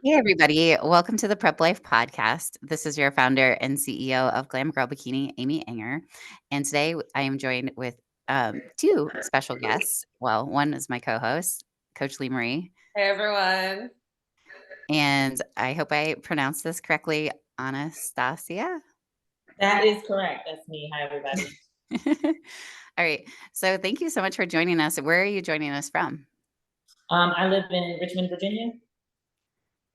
Hey, everybody. Welcome to the Prep Life Podcast. This is your founder and CEO of Glam Girl Bikini, Amy Enger. And today I am joined with two special guests. Well, one is my co host, Coach Lee Marie. Hey everyone. And I hope I pronounced this correctly, Anastacia. That is correct. That's me. Hi everybody. All right. So thank you so much for joining us. Where are you joining us from? I live in Richmond, Virginia.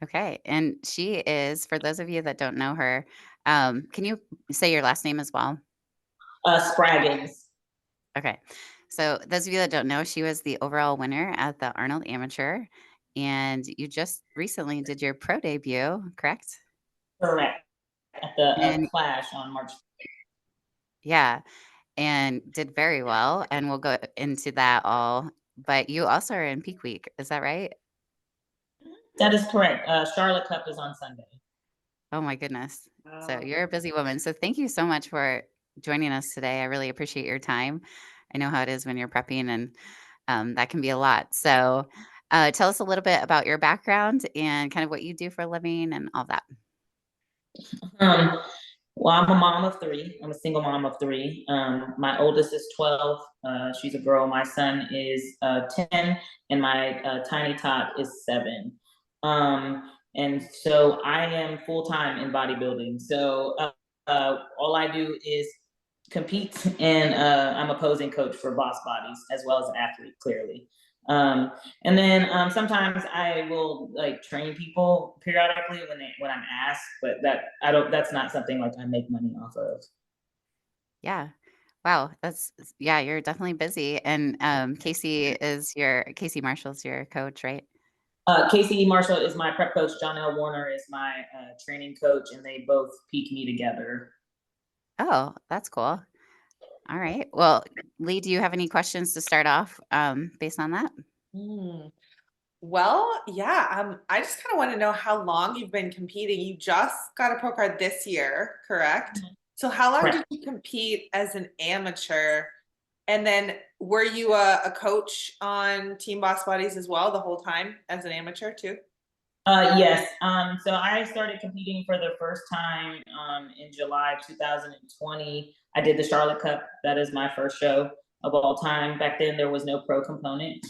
Okay. And she is, for those of you that don't know her, can you say your last name as well? Spraggins. Okay. So those of you that don't know, she was the overall winner at the Arnold Amateur, and you just recently did your pro debut, correct? Correct. At the And Clash on March. yeah, and did very well, and we'll go into that all. But you also are in peak week, is that right? That is correct. Charlotte Cup is on Sunday. Oh my goodness. So Wow. you're a busy woman. So thank you so much for joining us today. I really appreciate your time. I know how it is when you're prepping, and that can be a lot. So tell us a little bit about your background and kind of what you do for a living and all that. Um, well, I'm a mom of three. I'm a single mom of three. My oldest is 12. She's a girl. My son is 10, and my tiny tot is 7. And so I am full time in bodybuilding. So all I do is compete, and I'm a posing coach for Boss Bodies as well as an athlete, clearly. And then sometimes I will like train people periodically when I'm asked, but that's not something like I make money off of. Yeah. Wow. Yeah, you're definitely busy. And Casey Marshall's your coach, right? Casey Marshall is my prep coach. John L. Warner is my training coach, and they both peak me together. Oh, that's cool. All right. Well, Lee, do you have any questions to start off based on that? Hmm. Well, yeah, I just kind of want to know how long you've been competing. You just got a pro card this year, correct? So how long did Correct. you compete as an amateur? And then were you a coach on Team Boss Bodies as well the whole time as an amateur too? Yes. So I started competing for the first time in July 2020. I did the Charlotte Cup. That is my first show of all time. Back then, there was no pro component.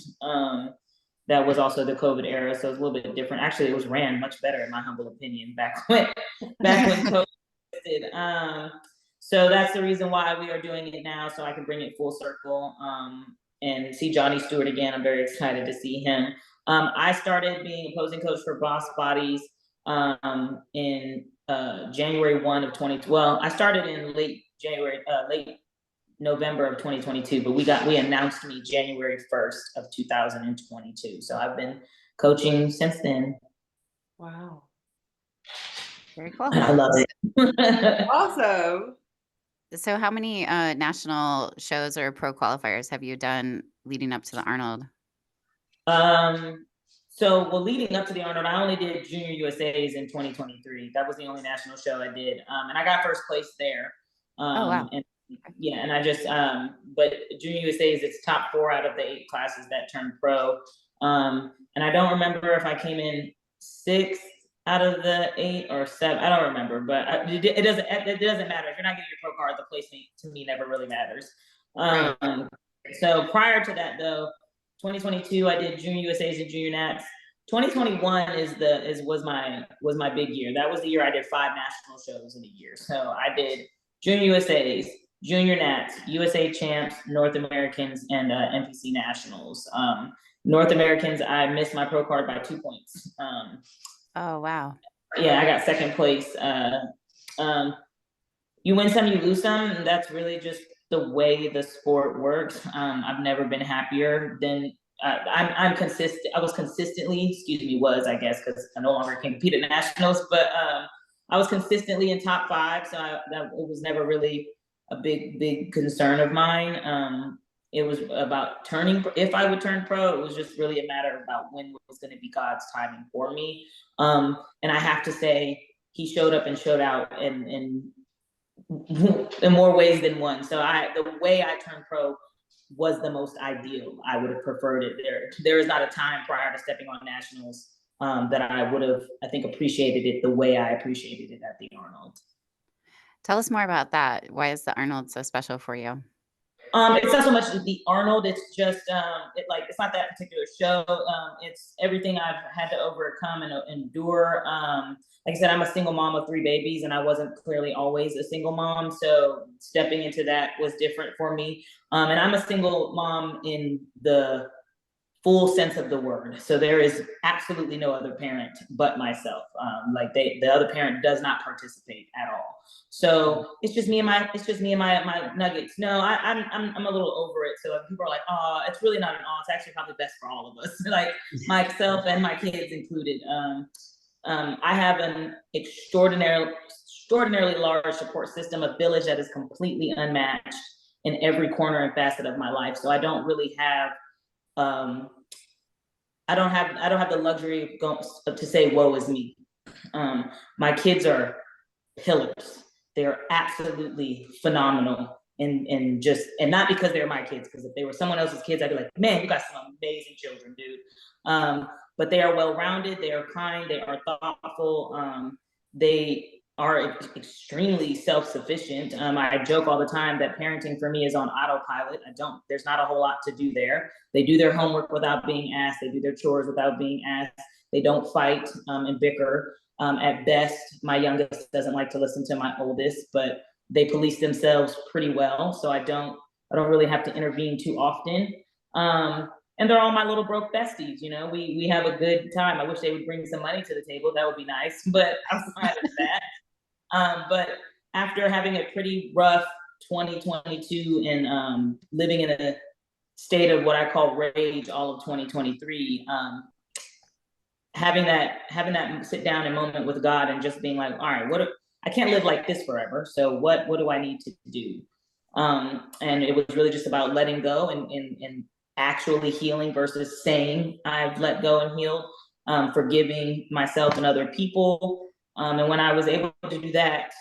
That was also the COVID era, so it was a little bit different. Actually, it was ran much better, in my humble opinion, back when COVID existed. So that's the reason why we are doing it now, so I can bring it full circle and see Johnny Stewart again. I'm very excited to see him. I started being a posing coach for Boss Bodies in January 1 of 2012. Well, I started in late November of 2022, but we announced me January 1st of 2022. So I've been coaching since then. Wow. Very cool. I love it. Awesome. So how many national shows or pro qualifiers have you done leading up to the Arnold? Well, leading up to the Arnold, I only did Junior USA's in 2023. That was the only national show I did, and I got first place there. Oh, wow. And yeah, and I just but Junior USA's, it's top 4 out of the 8 classes that turned pro. And I don't remember if I came in 6th out of the 8 or 7. I don't remember, but it doesn't matter if you're not getting your pro card. The placement to me never really matters. Right. So prior to that, though, 2022, I did Junior USA's and Junior Nats. 2021 was my big year. That was the year I did 5 national shows in a year. So I did Junior USA's, Junior Nats, USA Champs, North Americans, and NPC Nationals. North Americans, I missed my pro card by 2 points. Oh, wow. Yeah, I got second place. You win some, you lose some, and that's really just the way the sport works. I've never been happier than I'm consistent. I was consistently, I guess, because I no longer can compete at nationals, but I was consistently in top 5, so it was never really a big concern of mine. It was about turning. If I would turn pro, it was just really a matter about when was going to be God's timing for me. And I have to say, He showed up and showed out, and in more ways than one. So the way I turned pro was the most ideal. I would have preferred it there. There is not a time prior to stepping on nationals that I would have, I think, appreciated it the way I appreciated it at the Arnold. Tell us more about that. Why is the Arnold so special for you? It's not so much the Arnold. It's just it's not that particular show. It's everything I've had to overcome and endure. Like I said, I'm a single mom of 3 babies, and I wasn't clearly always a single mom. So stepping into that was different for me. And I'm a single mom in the full sense of the word. So there is absolutely no other parent but myself. The other parent does not participate at all. So it's just me and my nuggets. No, I'm a little over it. So people are like, oh, it's really not an it's actually probably best for all of us, like myself and my kids included. I have an extraordinarily large support system, a village that is completely unmatched in every corner and facet of my life. So I don't really have I don't have the luxury to say woe is me. My kids are pillars. They're absolutely phenomenal, and not because they're my kids, because if they were someone else's kids, I'd be like, man, you got some amazing children, dude. But they are well-rounded, they are kind, they are thoughtful, they are extremely self-sufficient. I joke all the time that parenting for me is on autopilot. There's not a whole lot to do there. They do their homework without being asked. They do their chores without being asked. They don't fight and bicker. At best, my youngest doesn't like to listen to my oldest, but they police themselves pretty well. So I don't really have to intervene too often. And they're all my little broke besties. We have a good time. I wish they would bring some money to the table. That would be nice, but outside of that, but after having a pretty rough 2022 and living in a state of what I call rage all of 2023, having that sit down and moment with God and just being like, all right, I can't live like this forever. So what do I need to do? And it was really just about letting go and actually healing versus saying I've let go and healed, forgiving myself and other people. And when I was able to do that,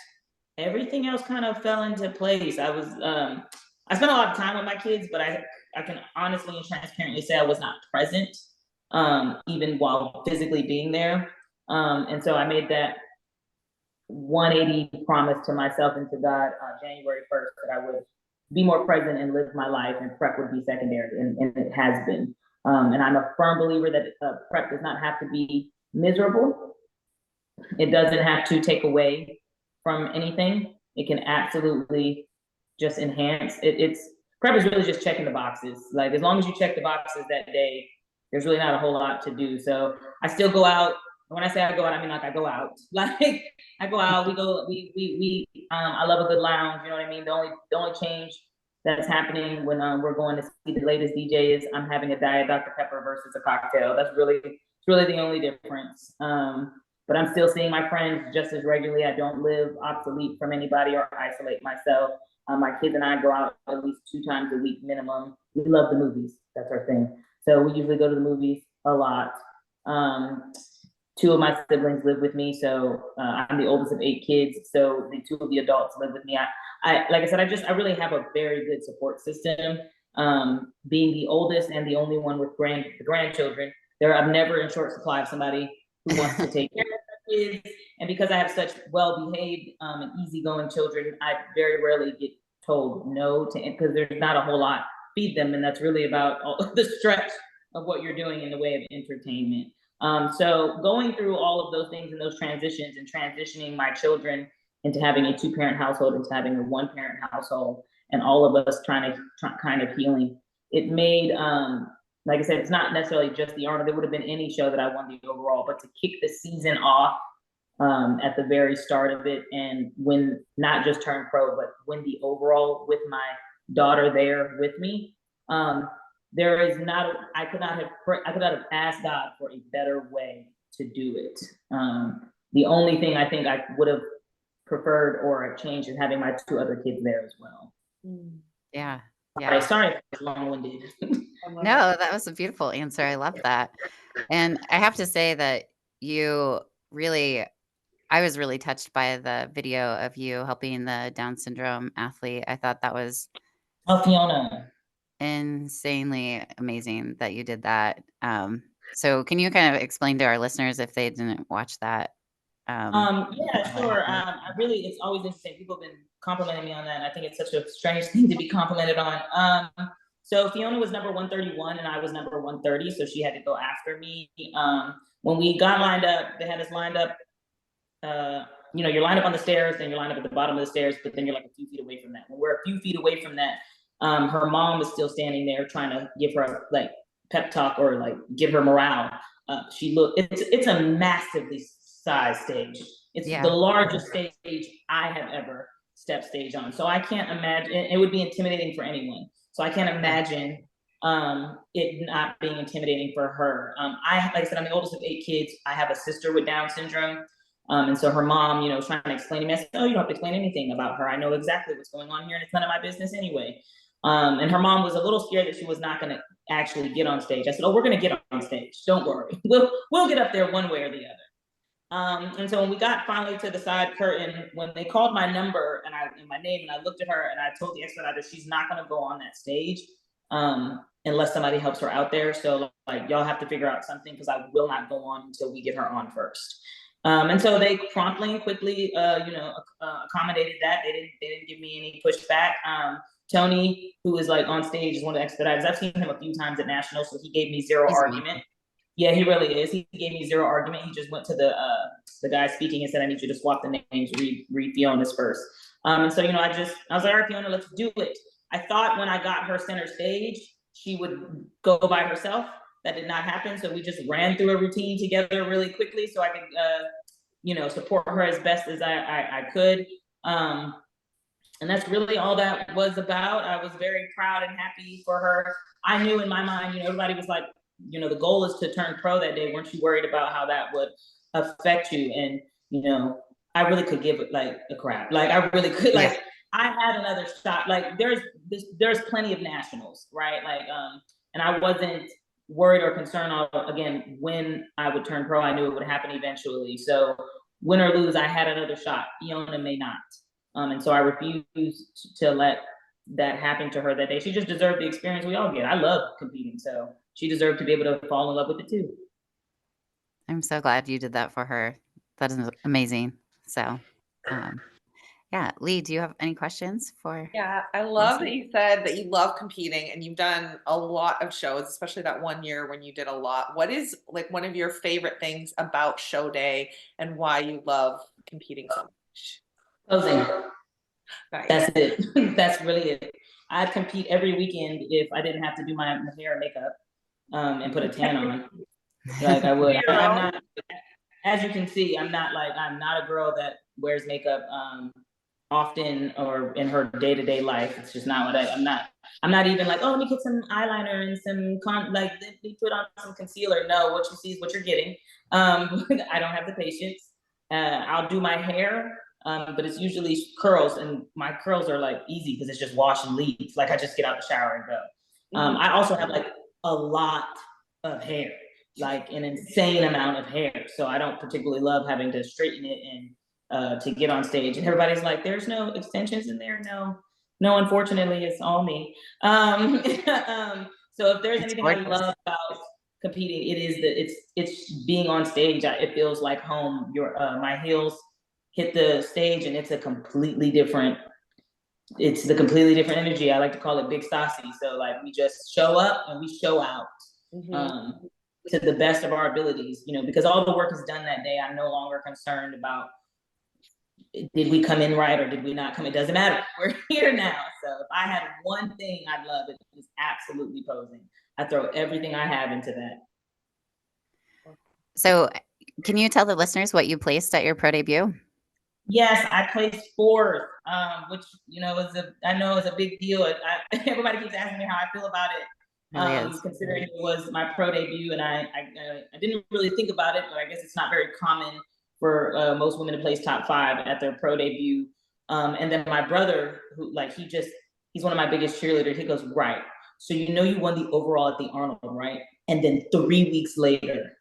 everything else kind of fell into place. I spent a lot of time with my kids, but I can honestly and transparently say I was not present, even while physically being there. And so I made that 180 promise to myself and to God on January 1st that I would be more present and live my life, and prep would be secondary, and it has been. And I'm a firm believer that prep does not have to be miserable. It doesn't have to take away from anything. It can absolutely just enhance. Prep is really just checking the boxes. Like, as long as you check the boxes that day, there's really not a whole lot to do. So I still go out. When I say I go out, I mean like I go out. Like, I go out. We go. I love a good lounge. You know what I mean. The only change that's happening when we're going to see the latest DJ is I'm having a Diet Dr. Pepper versus a cocktail. It's really the only difference. But I'm still seeing my friends just as regularly. I don't live obsolete from anybody or isolate myself. My kids and I go out at least 2 times a week minimum. We love the movies. That's our thing. So we usually go to the movies a lot. 2 of my siblings live with me. So I'm the oldest of 8 kids. So the 2 of the adults live with me. I like I said, I really have a very good support system. Being the oldest and the only one with grandchildren, I'm never in short supply of somebody who wants to take care of their kids. And because I have such well-behaved and easygoing children, I very rarely get told no to, because there's not a whole lot feed them, and that's really about all the stretch of what you're doing in the way of entertainment. So going through all of those things and those transitions, and transitioning my children into having a 2-parent household, into having a 1-parent household, and all of us kind of healing, it made like I said, it's not necessarily just the Arnold. It would have been any show that I won the overall, but to kick the season off at the very start of it, and not just turn pro, but win the overall with my daughter there with me. I could not have asked God for a better way to do it. The only thing I think I would have preferred or changed is having my 2 other kids there as well. Yeah. Sorry if it's long-winded. No, that was a beautiful answer. I love that. And I have to say that I was really touched by the video of you helping the Down syndrome athlete. I thought that was Fiona. insanely amazing that you did that. So can you kind of explain to our listeners if they didn't watch that? Yeah, What sure. happened? It's always interesting. People have been complimenting me on that, and I think it's such a strange thing to be complimented on. So Fiona was number 131 and I was number 130, so she had to go after me. When we got lined up, they had us lined up. You're lined up on the stairs, then you're lined up at the bottom of the stairs, but then you're like a few feet away from that. When we're a few feet away from that, her mom is still standing there trying to give her like pep talk or like give her morale. It's a massively sized stage. It's the Yeah. largest stage I have ever stepped stage on. So I can't imagine, it would be intimidating for anyone. So I can't imagine it not being intimidating for her. Like I said, I'm the oldest of 8 kids. I have a sister with Down syndrome. And so her mom, was trying to explain to me. I said, "Oh, you don't have to explain anything about her. I know exactly what's going on here, and it's none of my business anyway." And her mom was a little scared that she was not going to actually get on stage. I said, "Oh, we're going to get on stage. Don't worry. We'll get up there one way or the other." And so when we got finally to the side curtain, when they called my number and my name, and I looked at her and I told the expediter she's not going to go on that stage unless somebody helps her out there. So like y'all have to figure out something because I will not go on until we get her on first. And so they promptly and quickly, accommodated that. They didn't give me any pushback. Tony, who is like on stage, is one of the expediters. I've seen him a few times at nationals, so he gave me zero He's argument. amazing. Yeah, he really is. He gave me zero argument. He just went to the guy speaking and said, "I need you to swap the names, read Fiona's first." And so, I was like, "All right, Fiona, let's do it." I thought when I got her center stage, she would go by herself. That did not happen. So we just ran through a routine together really quickly so I could, support her as best as I could. And that's really all that was about. I was very proud and happy for her. I knew in my mind, everybody was like, the goal is to turn pro that day. Weren't you worried about how that would affect you? And, I really could give it like a crap. Like I really could, like, I had another shot. Like there's plenty of nationals, right? Like, and I wasn't worried or concerned on, again, when I would turn pro. I knew it would happen eventually. So win or lose, I had another shot. Fiona may not. And so I refused to let that happen to her that day. She just deserved the experience we all get. I love competing, so she deserved to be able to fall in love with it too. I'm so glad you did that for her. That is amazing. So, yeah, Lee, do you have any questions for? Yeah, I love that you said that you love competing and you've done a lot of shows, especially that one year when you did a lot. What is like one of your favorite things about show day and why you love competing so much? Posing. Nice. That's it. That's really it. I'd compete every weekend if I didn't have to do my hair and makeup and put a tan on. Like I would. I'm not, as you can see, I'm not a girl that wears makeup often or in her day-to-day life. It's just not what I'm not even like, oh, let me get some eyeliner and some let me put on some concealer. No, what you see is what you're getting. I don't have the patience. I'll do my hair, but it's usually curls, and my curls are like easy because it's just wash and leave. Like I just get out the shower and go. I also have like a lot of hair, like an insane amount of hair. So I don't particularly love having to straighten it and to get on stage. And everybody's like, "There's no extensions in there." No, unfortunately, it's all me. So if there's anything I love about competing, it is it's being on stage. It feels like home. My heels hit the stage, and it's the completely different energy. I like to call it Big Stassi. So like we just show up and we show out. To the best of our abilities, because all the work is done that day. I'm no longer concerned about did we come in right or did we not come? It doesn't matter. We're here now. So if I had one thing I'd love, it was absolutely posing. I throw everything I have into that. So can you tell the listeners what you placed at your pro debut? Yes, I placed 4th, which I know is a big deal. Everybody keeps asking me how I feel about it. Considering it was my pro debut, and I didn't really think about it, but I guess it's not very common for most women to place top 5 at their pro debut. And then my brother, who he's one of my biggest cheerleaders. He goes, "Right, so you won the overall at the Arnold, right? And then 3 weeks later,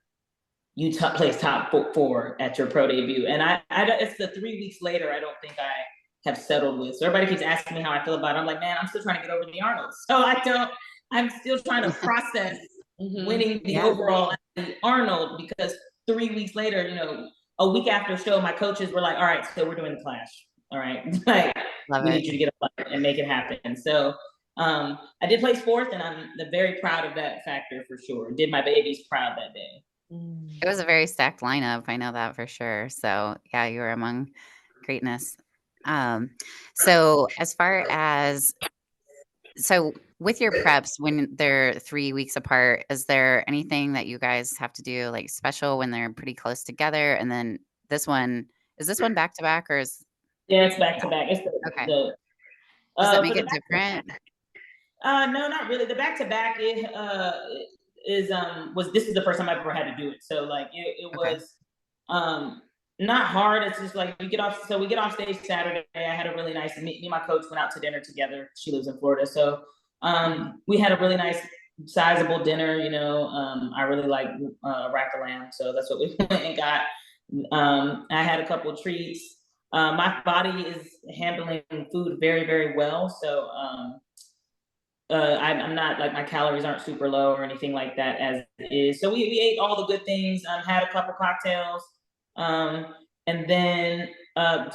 you placed top 4 at your pro debut." And it's the 3 weeks later I don't think I have settled with. So everybody keeps asking me how I feel about it. I'm like, man, I'm still trying to get over the Arnold. So I'm still trying to process winning the overall at the Arnold, because 3 weeks later, you know, a week after show, my coaches were like, all right, so we're doing the Clash. All right, like, we need you to get a flight and make it happen. So I did place fourth, and I'm very proud of that factor for sure. Did my babies proud that day. It was a very stacked lineup. I know that for sure. So yeah, you were among greatness. So as far as with your preps, when they're 3 weeks apart, is there anything that you guys have to do like special when they're pretty close together? And then is this one back to back, or is Yeah, it's back to back. It's okay. Does that make it different? No, not really. The back to back was this is the first time I've ever had to do it. So like it was not hard. It's just like we get off stage Saturday. I had a really nice me and my coach went out to dinner together. She lives in Florida. So we had a really nice sizable dinner, you know. I really like rack of lamb, so that's what we went and got. I had a couple of treats. My body is handling food very, very well. So I'm not like, my calories aren't super low or anything like that as it is. So we ate all the good things, had a couple cocktails. And then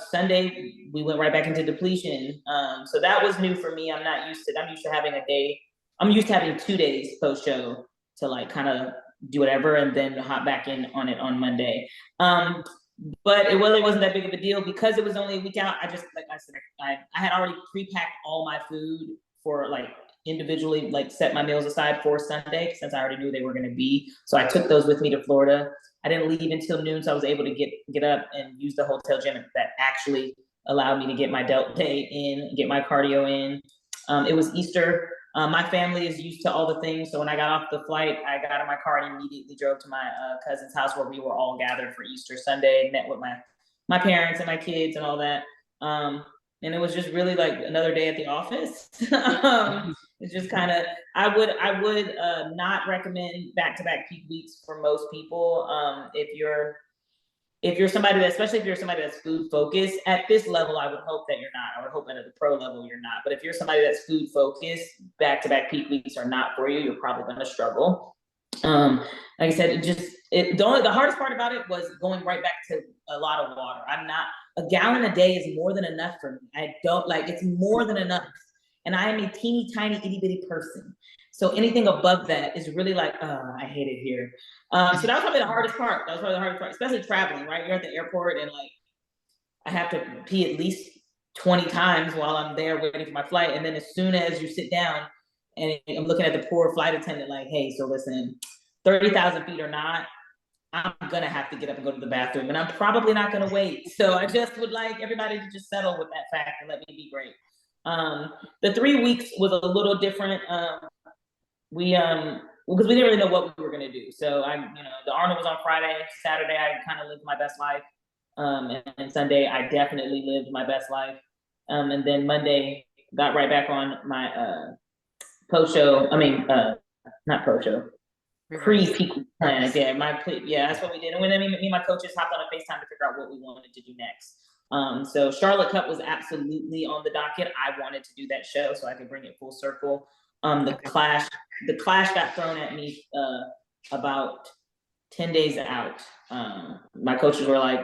Sunday we went right back into depletion. So that was new for me. I'm used to having a day. I'm used to having 2 days post show to like kind of do whatever and then hop back in on it on Monday. But it really wasn't that big of a deal because it was only a week out. I just, like I said, I had already pre-packed all my food for like individually, like set my meals aside for Sunday since I already knew they were going to be. So I took those with me to Florida. I didn't leave until noon, so I was able to get up and use the hotel gym that actually allowed me to get my delta day in, get my cardio in. It was Easter. My family is used to all the things. So when I got off the flight, I got in my car and immediately drove to my cousin's house where we were all gathered for Easter Sunday, met with my parents and my kids and all that. And it was just really like another day at the office. It's just kind of, I would not recommend back-to-back peak weeks for most people. If you're somebody that, especially if you're somebody that's food focused at this level, I would hope that you're not. I would hope that at the pro level you're not. But if you're somebody that's food focused, back-to-back peak weeks are not for you. You're probably going to struggle. Like I said, the hardest part about it was going right back to a lot of water. A gallon a day is more than enough for me. It's more than enough. And I am a teeny tiny itty bitty person. So anything above that is really like, I hate it here. So that was probably the hardest part. Especially traveling, right? You're at the airport and like, I have to pee at least 20 times while I'm there waiting for my flight. And then as soon as you sit down and I'm looking at the poor flight attendant, like, hey, so listen, 30,000 feet or not, I'm gonna have to get up and go to the bathroom and I'm probably not gonna wait. So I just would like everybody to just settle with that fact and let me be great. The 3 weeks was a little different. Because we didn't really know what we were gonna do. So the Arnold was on Friday. Saturday, I kind of lived my best life. And Sunday, I definitely lived my best life. And then Monday, got right back on my post show. Not post show. Pre-peak plan. Yeah, that's what we did. And then me and my coaches hopped on a FaceTime to figure out what we wanted to do next. So Charlotte Cup was absolutely on the docket. I wanted to do that show so I could bring it full circle. The Clash got thrown at me about 10 days out. My coaches were like,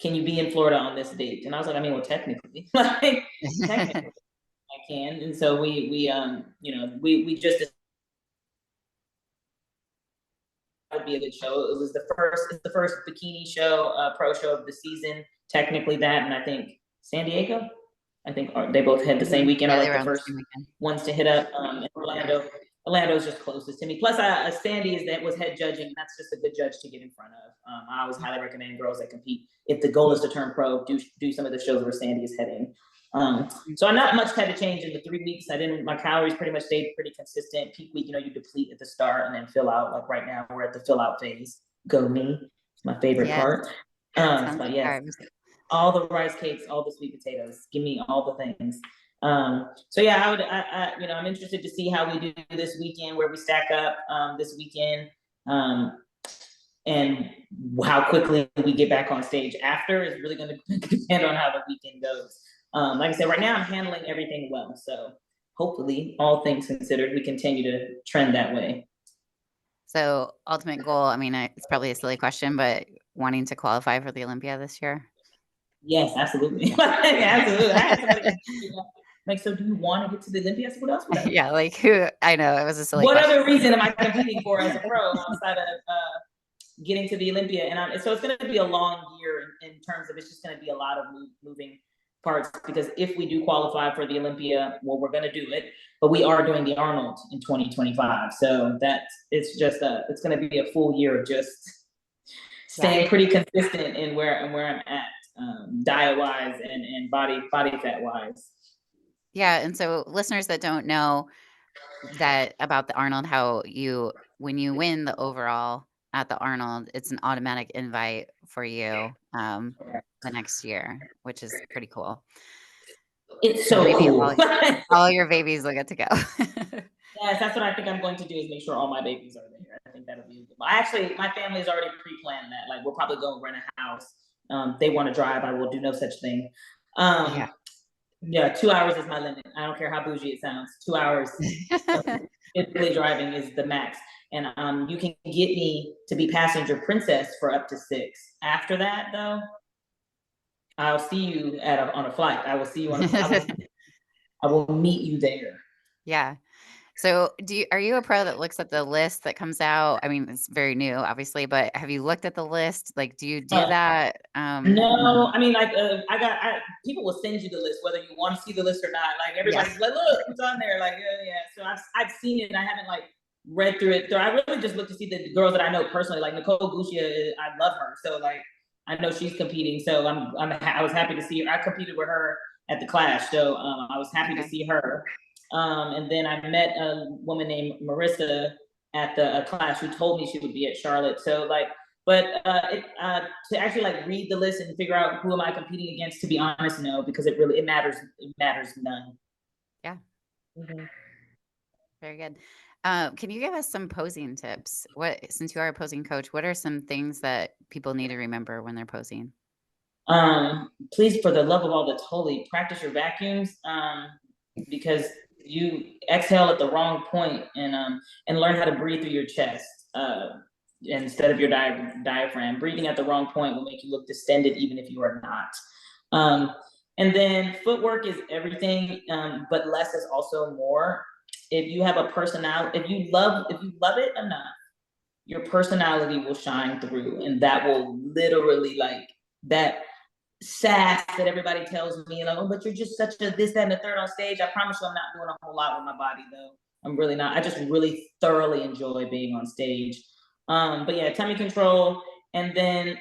can you be in Florida on this date? And I was like, well, technically, technically I can. And so we just, would be a good show. It's the first bikini show, pro show of the season. Technically that, and I think San Diego, they both had the same weekend. Yeah, I like the first ones to hit up. Orlando's just closest to me. Plus, Sandy was head judging. That's just a good judge to get in front of. I always highly recommend girls that compete, if the goal is to turn pro, do some of the shows where Sandy is heading. So not much had to change in the 3 weeks. My calories pretty much stayed pretty consistent. Peak week, you deplete at the start and then fill out. Like right now, we're at the fill out phase. Go me, it's my favorite part. But yes, all the rice cakes, all the sweet potatoes. Give me all the things. So yeah, I'm interested to see how we do this weekend, where we stack up this weekend, and how quickly we get back on stage after is really going to depend on how the weekend goes. Like I said, right now I'm handling everything well. So hopefully, all things considered, we continue to trend that way. So ultimate goal, I mean, it's probably a silly question, but wanting to qualify for the Olympia this year? Yes, absolutely. Absolutely. I had somebody ask me, like, so do you want to get to the Olympia? I said, what else would I do? Yeah, like who? I know it was a silly What question. other reason am I competing for as a pro outside of getting to the Olympia? And so it's going to be a long year in terms of it's just going to be a lot of moving parts, because if we do qualify for the Olympia, well, we're going to do it, but we are doing the Arnold in 2025. So that it's just it's going to be a full year of just staying pretty consistent in where I'm at, diet wise and body fat wise. Yeah, and so listeners that don't know that about the Arnold, how when you win the overall at the Arnold, it's an automatic invite for you the next year, which is pretty cool. It's so maybe cool. all your babies will get to go. Yes, that's what I think I'm going to do, is make sure all my babies are there. I think that'll be good. Actually, my family's already pre-planned that. Like, we'll probably go rent a house. They want to drive. I will do no such thing. Yeah, 2 hours is my limit. I don't care how bougie it sounds. 2 hours physically driving is the max. And you can get me to be passenger princess for up to 6. After that, though, I'll see you on a flight. I will see you on a flight. I will meet you there. Yeah. So are you a pro that looks at the list that comes out? I mean, it's very new, obviously, but have you looked at the list? Like, do you do that? No, I mean, like, people will send you the list, whether you want to see the list or not. Like, everybody's like, look, who's on there? Like, yeah. So I've seen it, and I haven't like read through it. So I really just look to see the girls that I know personally. Like Nicole Guccia, I love her. So like, I know she's competing. So I was happy to see her. I competed with her at the Clash, so I was happy to see her. And then I met a woman named Marissa at the Clash who told me she would be at Charlotte. So like, but to actually like read the list and figure out who am I competing against, to be honest, no, because it matters none. Yeah. Very good. Can you give us some posing tips? Since you are a posing coach, what are some things that people need to remember when they're posing? Please, for the love of all that's holy, practice your vacuums, because you exhale at the wrong point, and learn how to breathe through your chest instead of your diaphragm. Breathing at the wrong point will make you look distended, even if you are not. And then footwork is everything, but less is also more. If you have a personality, if you love it enough, your personality will shine through, and that will literally, like, that sass that everybody tells me, like, oh, but you're just such a this, that, and the third on stage. I promise you, I'm not doing a whole lot with my body, though. I'm really not. I just really thoroughly enjoy being on stage. But yeah, tummy control, and then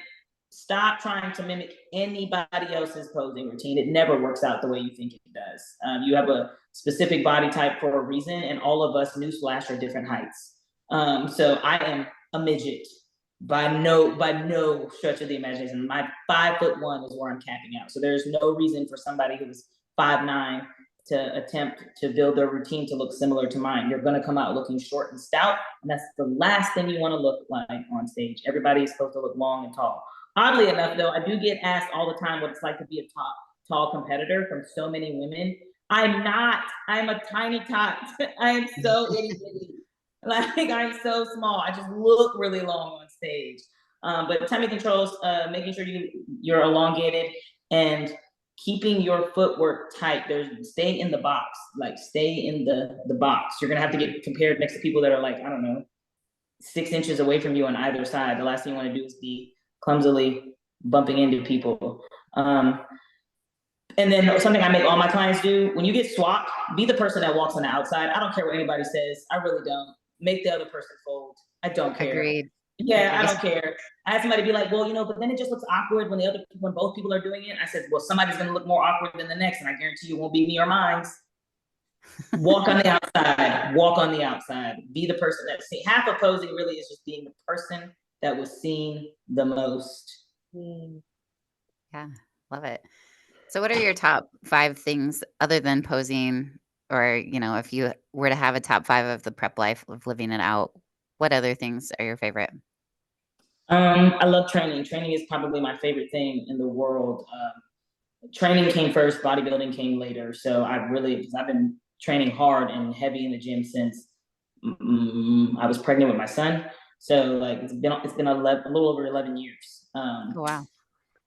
stop trying to mimic anybody else's posing routine. It never works out the way you think it does. You have a specific body type for a reason, and all of us, newsflash, are different heights. So I am a midget by no stretch of the imagination. My 5'1" is where I'm capping out. So there's no reason for somebody who's 5'9" to attempt to build their routine to look similar to mine. You're going to come out looking short and stout, and that's the last thing you want to look like on stage. Everybody is supposed to look long and tall. Oddly enough, though, I do get asked all the time what it's like to be a tall competitor from so many women. I'm not. I'm a tiny tot. I am so itty bitty. Like, I'm so small. I just look really long on stage. But tummy controls, making sure you're elongated, and keeping your footwork tight. Stay in the box. Like, stay in the box. You're gonna have to get compared next to people that are, like, I don't know, 6 inches away from you on either side. The last thing you want to do is be clumsily bumping into people. And then something I make all my clients do: when you get swapped, be the person that walks on the outside. I don't care what anybody says. I really don't. Make the other person fold. I don't care. Agreed. Yeah, I don't care. I had somebody be like, well, but then it just looks awkward when both people are doing it. I said, well, somebody's going to look more awkward than the next, and I guarantee you it won't be me or mine. Walk on the outside. Walk on the outside. Be the person that's seen. Half of posing really is just being the person that was seen the most. Yeah, love it. So what are your top 5 things other than posing, or, if you were to have a top 5 of the prep life of living it out, what other things are your favorite? I love training. Training is probably my favorite thing in the world. Training came first, bodybuilding came later. So because I've been training hard and heavy in the gym since I was pregnant with my son. So like it's been 11, a little over 11 years. Oh, wow.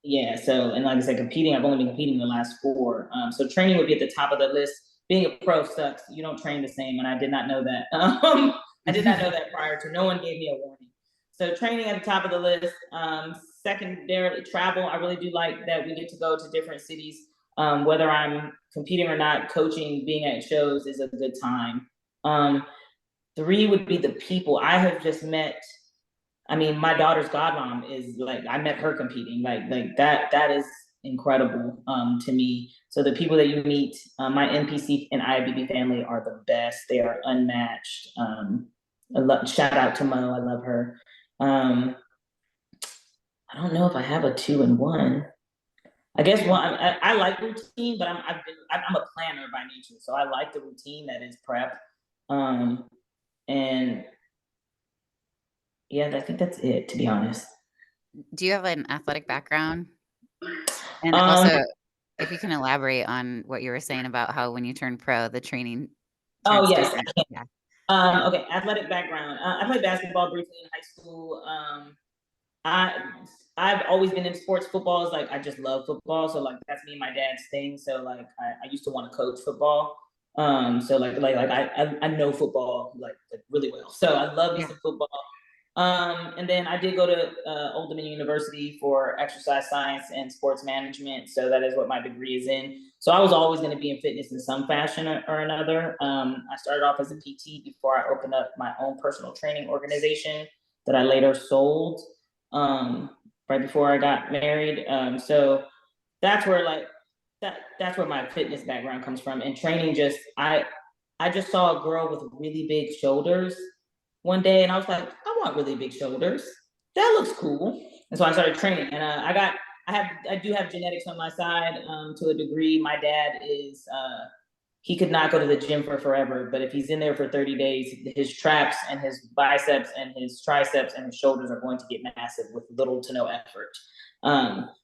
Yeah. So, and like I said, competing, I've only been competing the last 4. So training would be at the top of the list. Being a pro sucks. You don't train the same, and I did not know that. I did not know that prior to. No one gave me a warning. So training at the top of the list. Secondarily, travel. I really do like that we get to go to different cities. Whether I'm competing or not, coaching, being at shows is a good time. 3 would be the people. I have just met. I mean, my daughter's godmom is like, I met her competing. Like that is incredible to me. So the people that you meet, my NPC and IFBB family are the best. They are unmatched. Shout out to Mo. I love her. I don't know if I have a 2 and 1. I guess one. I like routine, but I'm a planner by nature, so I like the routine that is prep. And yeah, I think that's it, to be honest. Do you have an athletic background? And Um, also, if you can elaborate on what you were saying about how when you turn pro, the training oh turns yes, different. Yeah. okay, athletic background. I played basketball briefly in high school. I I've always been in sports. Football is like, I just love football. So like that's me and my dad's thing. So like I used to want to coach football. So I know football like really well. So I love me Yeah. some football. And then I did go to Old Dominion University for exercise science and sports management. So that is what my degree is in. So I was always going to be in fitness in some fashion or another. I started off as a PT before I opened up my own personal training organization that I later sold right before I got married. So that's where like that's where my fitness background comes from. And training, just I just saw a girl with really big shoulders one day, and I was like, I want really big shoulders. That looks cool. And so I started training, and I do have genetics on my side to a degree. My dad is he could not go to the gym for forever, but if he's in there for 30 days, his traps and his biceps and his triceps and his shoulders are going to get massive with little to no effort.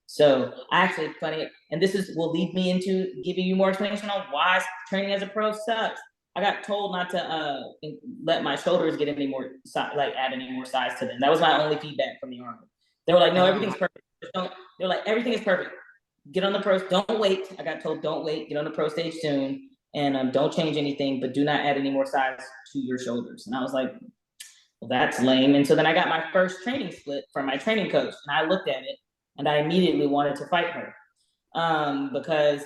So I actually funny, and will lead me into giving you more explanation on why training as a pro sucks. I got told not to let my shoulders get any more add any more size to them. That was my only feedback from the army. They were like, no, Oh, everything's perfect. They're like, everything is perfect. Get on the pro. Don't wait. I got told, don't wait. Get on the pro stage soon, and don't change anything, but do not add any more size to your shoulders. And I was like, well, that's lame. And so then I got my first training split from my training coach, and I looked at it, and I immediately wanted to fight her because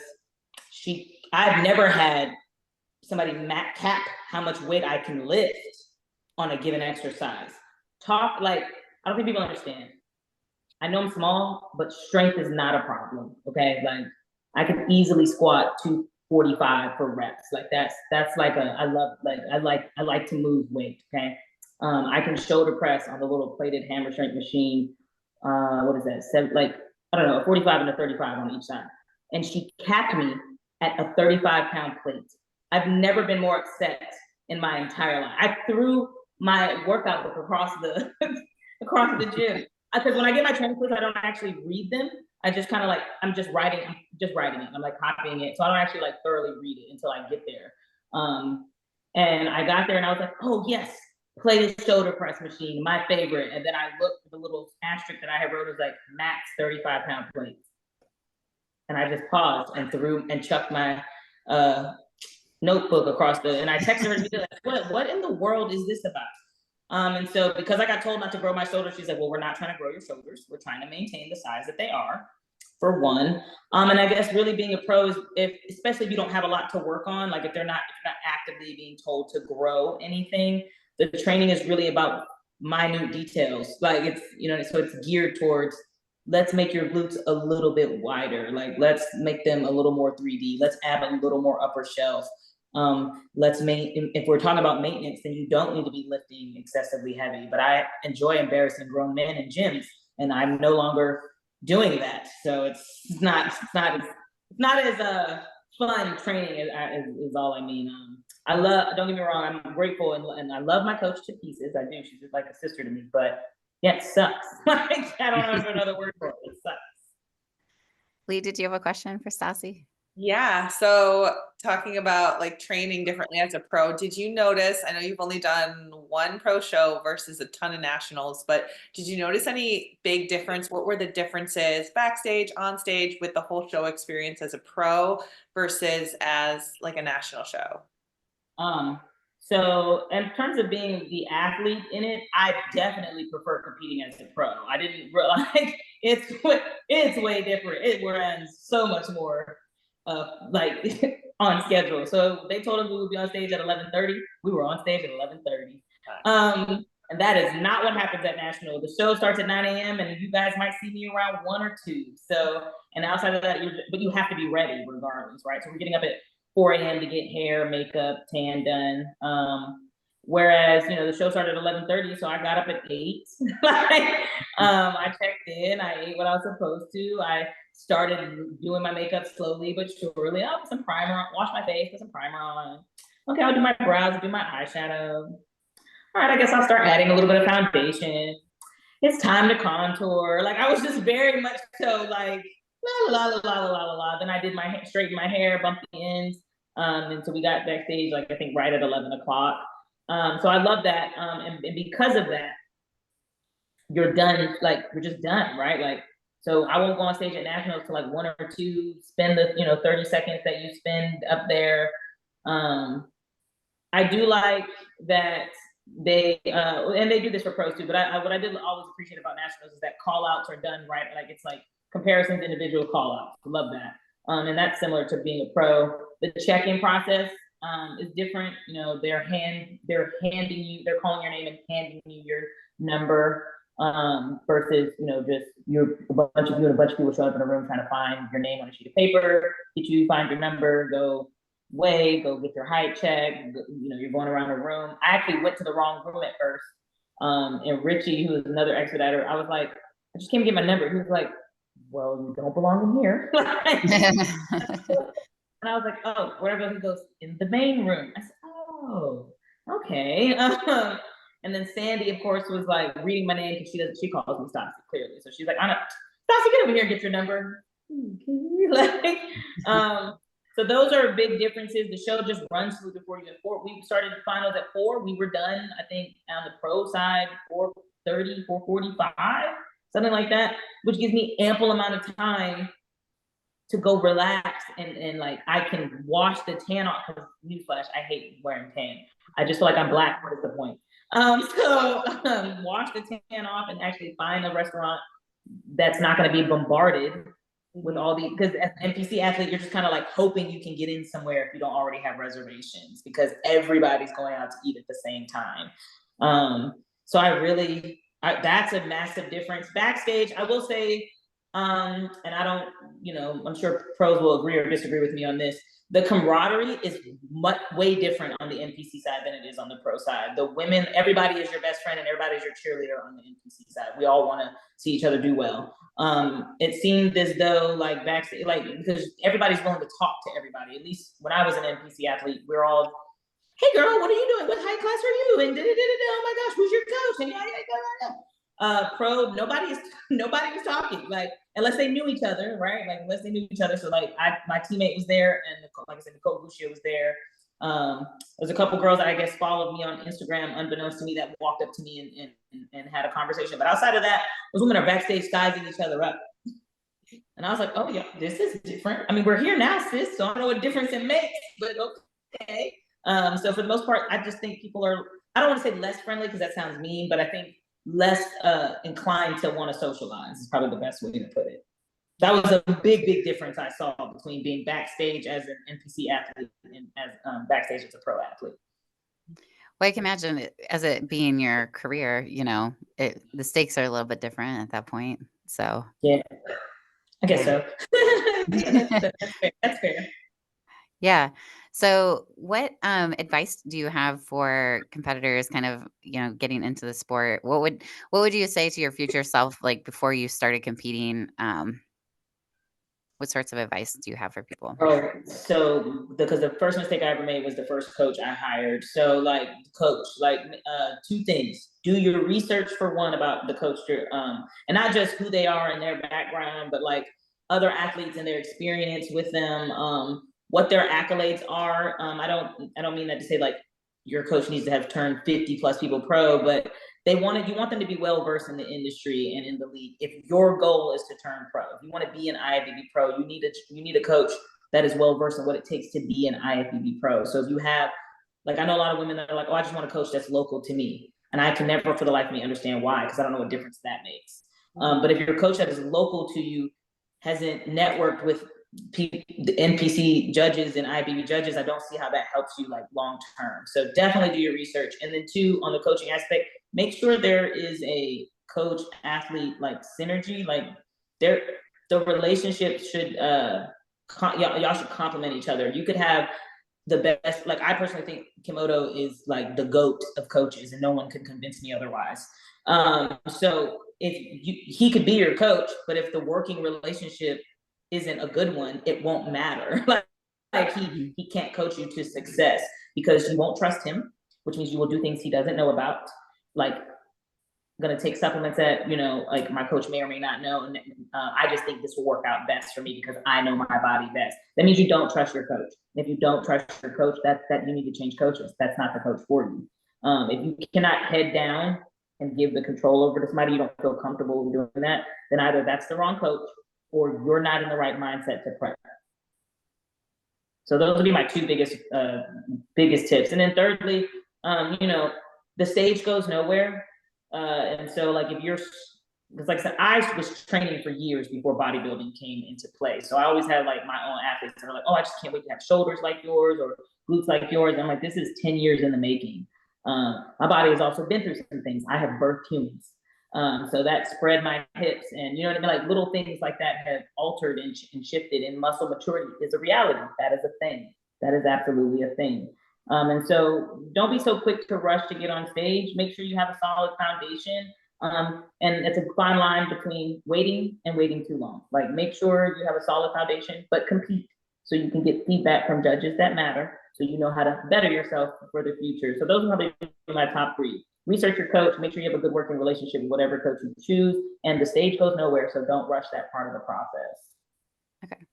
I've never had somebody cap how much weight I can lift on a given exercise. I don't think people understand. I know I'm small, but strength is not a problem. Okay, like I can easily squat 245 for reps. Like that's like I like to move weight. Okay, I can shoulder press on the little plated hammer strength machine. What is that? I don't know, a 45 and a 35 on each side. And she capped me at a 35-pound plate. I've never been more upset in my entire life. I threw my workout book across the across the gym, because when I get my training plans, I don't actually read them. I just kind of like I'm just writing it. I'm like copying it, so I don't actually like thoroughly read it until I get there. And I got there and I was like, oh yes, plated shoulder press machine, my favorite. And then I looked at the little asterisk that I had wrote, it was like max 35-pound plates. And I just paused and threw and chucked my notebook across and I texted her and be like, what in the world is this about? And so because I got told not to grow my shoulders, she's like, well, we're not trying to grow your shoulders. We're trying to maintain the size that they are, for one. And I guess really being a pro is especially if you don't have a lot to work on, like if you're not actively being told to grow anything, the training is really about minute details. Like so it's geared towards, let's make your glutes a little bit wider. Like let's make them a little more 3D. Let's add a little more upper shelf. If we're talking about maintenance, then you don't need to be lifting excessively heavy. But I enjoy embarrassing grown men in gyms, and I'm no longer doing that. So it's not as fun training is all I mean. Don't get me wrong, I'm grateful and I love my coach to pieces. I do. She's just like a sister to me. But yeah, it sucks. Like I don't know another word for it. It sucks. Lee, did you have a question for Stassi? Yeah. So talking about like training differently as a pro, did you notice? I know you've only done one pro show versus a ton of nationals, but did you notice any big difference? What were the differences backstage, on stage with the whole show experience as a pro versus as like a national show? Um, so in terms of being the athlete in it, I definitely prefer competing as a pro. I didn't realize it's way different. It runs so much more like on schedule. So they told us we would be on stage at 11:30. We were on stage at 11:30. And that is not what happens at national. The show starts at 9 a.m. and you guys might see me around 1 or 2. So, and outside of that, but you have to be ready regardless, right? So we're getting up at 4 a.m. to get hair, makeup, tan done. Whereas, the show started at 11:30, so I got up at 8. I checked in, I ate what I was supposed to. I started doing my makeup slowly but surely. I'll put some primer on, wash my face, put some primer on. Okay, I'll do my brows, do my eyeshadow. All right, I guess I'll start adding a little bit of foundation. It's time to contour. Like, I was just very much so like, la la la la la la la la. Then I did straighten my hair, bumped the ends. And so we got backstage, like, I think right at 11 o'clock. So I love that. And because of that, you're done, like, you're just done, right? Like, so I won't go on stage at nationals to like 1 or 2, spend the, 30 seconds that you spend up there. I do like that they and they do this for pros too, but what I did always appreciate about nationals is that call outs are done right. Like, it's like comparisons, individual call outs. Love that. And that's similar to being a pro. The check-in process is different. They're handing you, they're calling your name and handing you your number, versus, just a bunch of you and a bunch of people show up in a room trying to find your name on a sheet of paper, get you, find your number, go get your height checked. You're going around the room. I actually went to the wrong room at first. And Richie, who is another expediter, I was like, I just came to get my number. He was like, well, you don't belong in here. And I was like, oh, wherever. He goes, in the main room. I said, oh, okay. And then Sandy, of course, was like reading my name because she calls me Stassi, clearly. So she's like, Anna, Stassi, get over here and get your number. Like, so those are big differences. The show just runs through the 40 to 4. We started finals at 4. We were done, I think, on the pro side, 4:30, 4:45, something like that, which gives me ample amount of time to go relax and like I can wash the tan off, because newsflash, I hate wearing tan. I just feel like I'm black. What is the point? Wash the tan off and actually find a restaurant that's not going to be bombarded with all the, because as an NPC athlete, you're just kind of like hoping you can get in somewhere if you don't already have reservations, because everybody's going out to eat at the same time. So that's a massive difference. Backstage, I will say, and I don't, I'm sure pros will agree or disagree with me on this. The camaraderie is way different on the NPC side than it is on the pro side. The women, everybody is your best friend and everybody's your cheerleader on the NPC side. We all want to see each other do well. It seemed as though like backstage, like, because everybody's willing to talk to everybody. At least when I was an NPC athlete, we're all, hey girl, what are you doing? What height class are you? And oh my gosh, who's your coach? And pro, nobody was talking, like, unless they knew each other, right? Like, unless they knew each other. So like my teammate was there, and like I said, Nicole Lucia was there. There's a couple girls that I guess followed me on Instagram, unbeknownst to me, that walked up to me and had a conversation. But outside of that, those women are backstage sizing each other up. And I was like, oh yeah, this is different. I mean, we're here now, sis, so I don't know what difference it makes, but okay. So for the most part, I just think people are, I don't want to say less friendly because that sounds mean, but I think less inclined to want to socialize is probably the best way to put it. That was a big difference I saw between being backstage as an NPC athlete and as backstage as a pro athlete. Well, I can imagine as it being your career, the stakes are a little bit different at that point. So yeah, I guess so. That's fair. Yeah. So what advice do you have for competitors kind of, getting into the sport? What would you say to your future self, like before you started competing? What sorts of advice do you have for people? Oh, so because the first mistake I ever made was the first coach I hired. So like coach, like 2 things. Do your research for one about the coach, and not just who they are and their background, but like other athletes and their experience with them, what their accolades are. I don't mean that to say like your coach needs to have turned 50 plus people pro, but you want them to be well versed in the industry and in the league. If your goal is to turn pro, if you want to be an IFBB pro, you need a coach that is well versed in what it takes to be an IFBB pro. So if you have, like, I know a lot of women that are like, oh, I just want a coach that's local to me, and I can never for the life of me understand why, because I don't know what difference that makes. But if your coach that is local to you hasn't networked with the NPC judges and IFBB judges, I don't see how that helps you like long term. So definitely do your research. And then 2, on the coaching aspect, make sure there is a coach athlete like synergy. Like the relationship should y'all should complement each other. You could have the best, like I personally think Kimoto is like the GOAT of coaches, and no one can convince me otherwise. So if he could be your coach, but if the working relationship isn't a good one, it won't matter. like he can't coach you to success because you won't trust him, which means you will do things he doesn't know about. Like, I'm gonna take supplements that, you know, like my coach may or may not know, and I just think this will work out best for me because I know my body best. That means you don't trust your coach. If you don't trust your coach, that you need to change coaches. That's not the coach for you. If you cannot head down and give the control over to somebody, you don't feel comfortable doing that, then either that's the wrong coach or you're not in the right mindset to prep. So those would be my 2 biggest tips. And then thirdly, you know, the stage goes nowhere. And so like if you're, because like I said, I was training for years before bodybuilding came into play. So I always had like my own athletes that are like, oh, I just can't wait to have shoulders like yours or glutes like yours. And I'm like, this is 10 years in the making. My body has also been through some things. I have birthed humans. So that spread my hips, and you know what I mean? Like little things like that have altered and shifted, and muscle maturity is a reality. That is a thing. That is absolutely a thing. And so don't be so quick to rush to get on stage. Make sure you have a solid foundation. And it's a fine line between waiting and waiting too long. Like make sure you have a solid foundation, but compete so you can get feedback from judges that matter, so you know how to better yourself for the future. So those are probably my top 3. Research your coach, make sure you have a good working relationship with whatever coach you choose, and the stage goes nowhere, so don't rush that part of the process. Okay.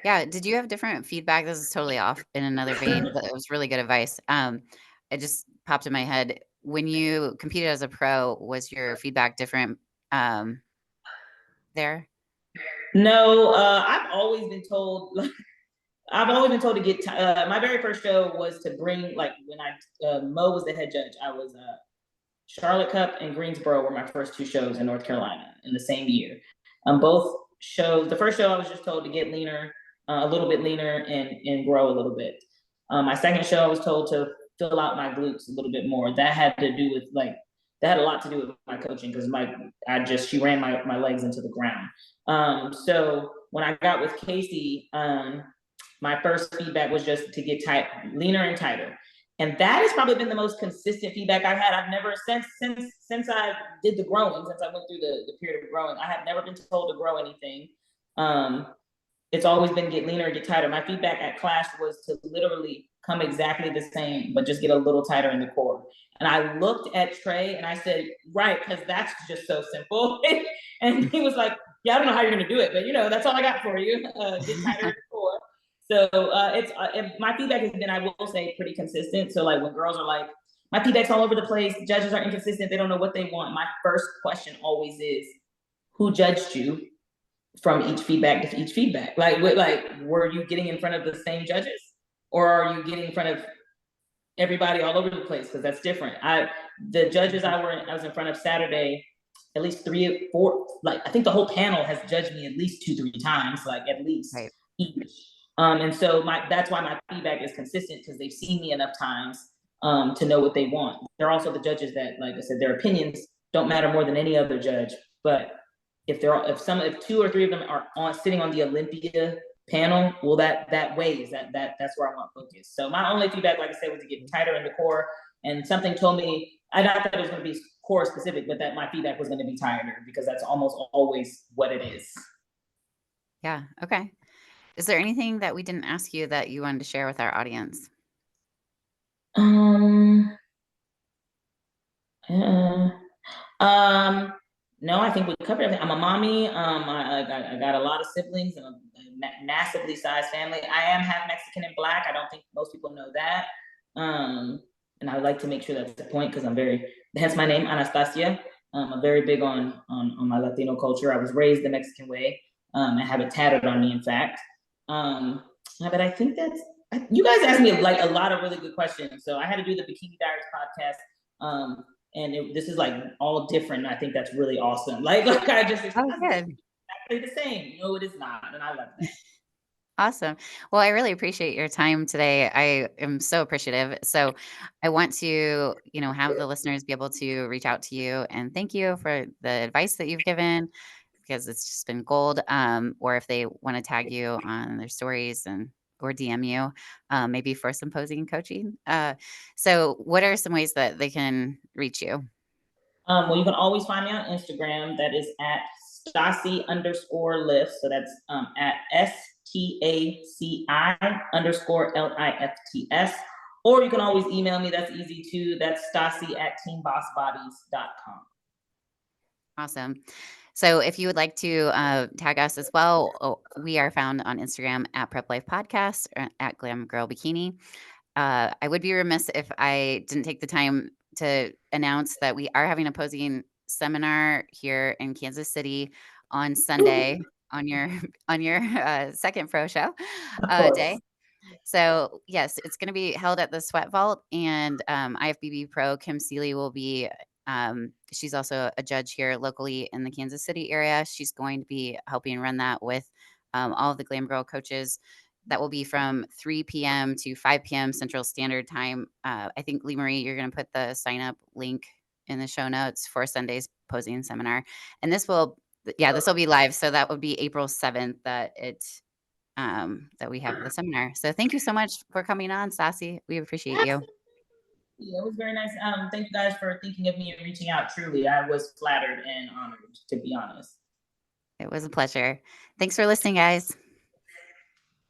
Yeah. Did you have different feedback? This is totally off in another vein, but it was really good advice. It just popped in my head. When you competed as a pro, was your feedback different there? No, I've always been told, I've always been told to get, my very first show was to bring, like when Mo was the head judge, I was Charlotte Cup and Greensboro were my first 2 shows in North Carolina in the same year. Both shows, the first show I was just told to get leaner, a little bit leaner and grow a little bit. My second show I was told to fill out my glutes a little bit more. That had to do with that had a lot to do with my coaching because she ran my legs into the ground. So when I got with Casey, my first feedback was just to get leaner and tighter. And that has probably been the most consistent feedback I've had. I've never, since I did the growing, since I went through the period of growing, I have never been told to grow anything. It's always been get leaner, get tighter. My feedback at Clash was to literally come exactly the same, but just get a little tighter in the core. And I looked at Trey and I said, right, because that's just so simple. And he was like, yeah, I don't know how you're going to do it, but you know, that's all I got for you. Get tighter in the core. So my feedback has been, I will say, pretty consistent. So like when girls are like, my feedback's all over the place, judges are inconsistent, they don't know what they want. My first question always is, who judged you from each feedback to each feedback? Like were you getting in front of the same judges, or are you getting in front of everybody all over the place? Because that's different. The judges I was in front of Saturday, at least 3 or 4, like I think the whole panel has judged me at least 2-3 times, like at least Right. each. And so that's why my feedback is consistent, because they've seen me enough times to know what they want. They're also the judges that, like I said, their opinions don't matter more than any other judge. But if 2 or 3 of them are sitting on the Olympia panel, well, that weighs. That's where I want focus. So my only feedback, like I said, was to get tighter in the core. And something told me, I thought it was going to be core specific, but that my feedback was going to be tighter, because that's almost always what it is. Yeah. Okay. Is there anything that we didn't ask you that you wanted to share with our audience? Um, No, I think we covered everything. I'm a mommy. I got a lot of siblings and a massively sized family. I am half Mexican and Black. I don't think most people know that. And I like to make sure that's the point because I'm very, hence my name, Anastacia. I'm very big on my Latino culture. I was raised the Mexican way. I have it tatted on me, in fact. But I think you guys asked me like a lot of really good questions. So I had to do the Bikini Diaries podcast. And this is like all different. I think that's really awesome. Like I just Oh, expressed it good. exactly the same. No, it is not, and I love that. Awesome. Well, I really appreciate your time today. I am so appreciative. So I want to, have the listeners be able to reach out to you and thank you for the advice that you've given because it's just been gold. Or if they want to tag you on their stories and or DM you, maybe for some posing and coaching. So what are some ways that they can reach you? Well, you can always find me on Instagram. That is at Stasi_lifts. So that's at STACI_LIFTS. Or you can always email me. That's easy too. That's Stasi@teambossbodies.com. Awesome. So if you would like to tag us as well, we are found on Instagram at Prep Life Podcast or at Glam Girl Bikini. I would be remiss if I didn't take the time to announce that we are having a posing seminar here in Kansas City on Sunday on your on your second pro show Of course. day. So yes, it's going to be held at the Sweat Vault, and IFBB Pro Kim Seeley will be. She's also a judge here locally in the Kansas City area. She's going to be helping run that with all of the Glam Girl coaches. That will be from 3 p.m. to 5 p.m. Central Standard Time. I think Lee Marie, you're going to put the sign up link in the show notes for Sunday's posing seminar, and this will be live. So that would be April 7th. That we have the seminar. So thank you so much for coming on, Sassy. We appreciate you. Absolutely. It was very nice. Thank you guys for thinking of me and reaching out. Truly, I was flattered and honored, to be honest. It was a pleasure. Thanks for listening, guys.